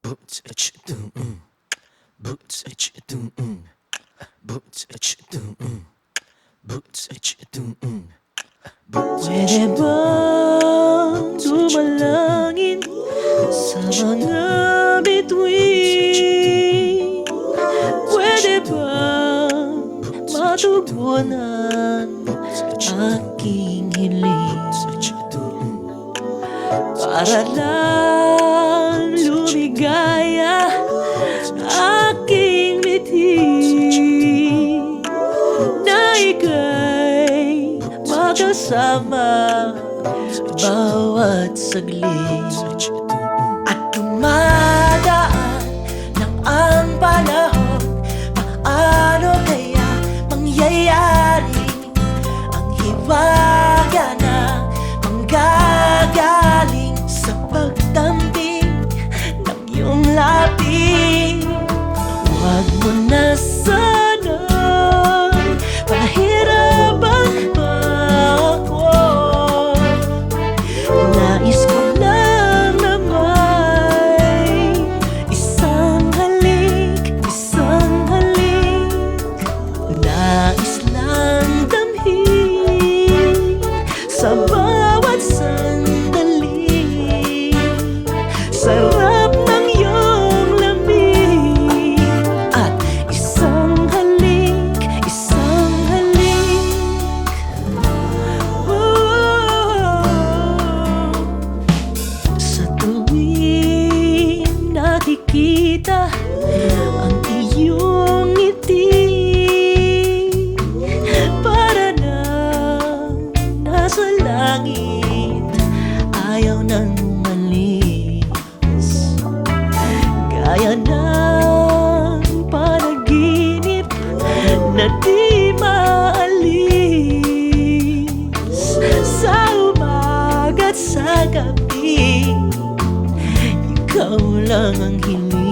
Boots itch boots itch boots itch boots itch Pwede bang dumalangin sa mga bituin? Pwede bang matugunan aking hiling? Para lang lumigaya aking mithi na ika'y makasama bawat saglit. At dumadaan ng ang panahon, paano kaya mangyayari ang hiwaga na manggagaling sa pagtamping ng iyong labi? Huwag mo na sana'y pahirapan pa ako. Nais ko lang na may isang halik, isang halik. Nais lang damhin sa bawat sandali. Sarap ng iyong lamig at isang halik, isang halik. Sa tuwing nakikita ang iyong ngiti, para nang nasa langit, ayaw nang umalis. Gaya ng panaginip na di maalis. Sa umaga't sa gabi, ikaw lang ang hiling.